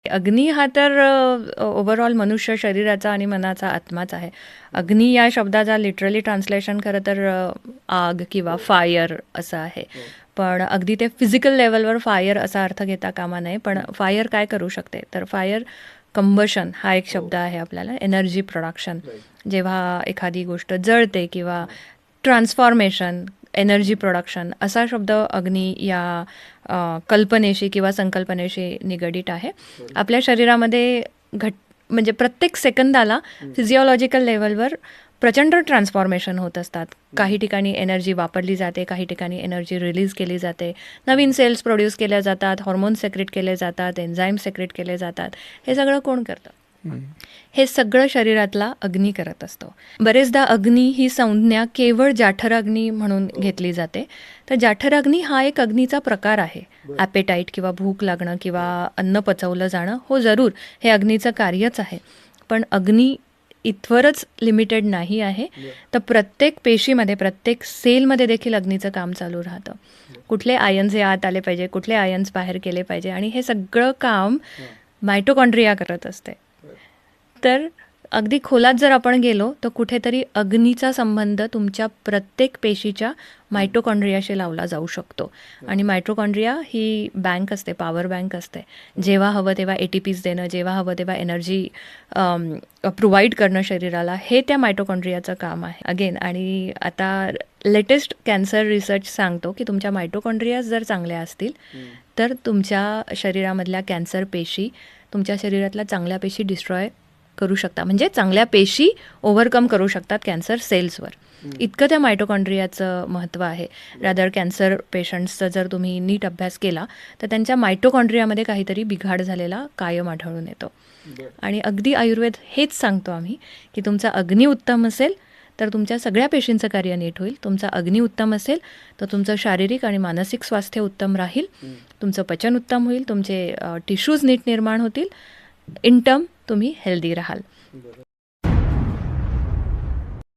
अग्नी हा तर ओव्हरऑल मनुष्य शरीराचा आणि मनाचा आत्माच आहे. अग्नी या शब्दाचा लिटरली ट्रान्सलेशन खरं तर आग किंवा फायर असं आहे. पण अगदी ते फिजिकल लेवलवर फायर असा अर्थ घेता कामा नये. पण फायर काय करू शकते? तर फायर कंबशन हा एक शब्द आहे आपल्याला. Energy production. जेव्हा एखादी गोष्ट जळते किंवा ट्रान्सफॉर्मेशन, एनर्जी प्रोडक्शन असा शब्द अग्नी या कल्पनेशी किंवा संकल्पनेशी निगडीत आहे. आपल्या शरीरामध्ये म्हणजे प्रत्येक सेकंदाला फिजिओलॉजिकल लेवलवर प्रचंड ट्रान्सफॉर्मेशन होत असतात. काही ठिकाणी एनर्जी वापरली जाते, काही ठिकाणी एनर्जी रिलीज केली जाते, नवीन सेल्स प्रोड्यूस केल्या जातात, हॉर्मोन्स सेक्रेट केले जातात, एन्झाईम सेक्रेट केले जातात. हे सगळं कोण करतं? हे सगळं शरीरातला अग्नी करत असतो. बरेचदा अग्नी ही संज्ञा केवळ जाठराग्नी म्हणून घेतली जाते. तर जाठराग्नी हा एक अग्नीचा प्रकार आहे. ॲपेटाईट किंवा भूक लागणं किंवा अन्न पचवलं जाणं, हो जरूर हे अग्नीचं कार्यच आहे. पण अग्नी इथवरच लिमिटेड नाही आहे. तर प्रत्येक पेशीमध्ये, प्रत्येक सेलमध्ये देखील अग्नीचं काम चालू राहतं. कुठले आयन्स हे आत आले पाहिजे, कुठले आयन्स बाहेर केले पाहिजे, आणि हे सगळं काम मायटोकॉन्ड्रिया करत असते. तर अगदी खोलात जर आपण गेलो तर कुठेतरी अग्नीचा संबंध तुमच्या प्रत्येक पेशीच्या मायटोकॉन्ड्रियाशी लावला जाऊ शकतो. आणि मायटोकॉन्ड्रिया ही बँक असते, पॉवर बँक असते. जेव्हा हवं तेव्हा ATPs देणं, जेव्हा हवं तेव्हा एनर्जी प्रोव्हाइड करणं शरीराला, हे त्या मायटोकॉन्ड्रियाचं काम आहे. अगेन, आणि आता लेटेस्ट कॅन्सर रिसर्च सांगतो की तुमच्या मायटोकॉन्ड्रियाज जर चांगल्या असतील तर तुमच्या शरीरामधल्या कॅन्सर पेशी तुमच्या शरीरातल्या चांगल्या पेशी डिस्ट्रॉय करू शकता, म्हणजे चांगल्या पेशी ओव्हरकम करू शकतात कॅन्सर सेल्सवर. इतकं त्या मायटोकॉन्ड्रियाचं महत्त्व आहे. रादर कॅन्सर पेशंट्सचा जर तुम्ही नीट अभ्यास केला तर त्यांच्या मायटोकॉन्ड्रियामध्ये काहीतरी बिघाड झालेला कायम आढळून येतो. आणि अगदी आयुर्वेद हेच सांगतो आम्ही की तुमचा अग्नी उत्तम असेल तर तुमच्या सगळ्या पेशींचं कार्य नीट होईल. तुमचा अग्नी उत्तम असेल तर तुमचं शारीरिक आणि मानसिक स्वास्थ्य उत्तम राहील, तुमचं पचन उत्तम होईल, तुमचे टिश्यूज नीट निर्माण होतील, इन टर्म तुम्ही हेल्दी राहाल.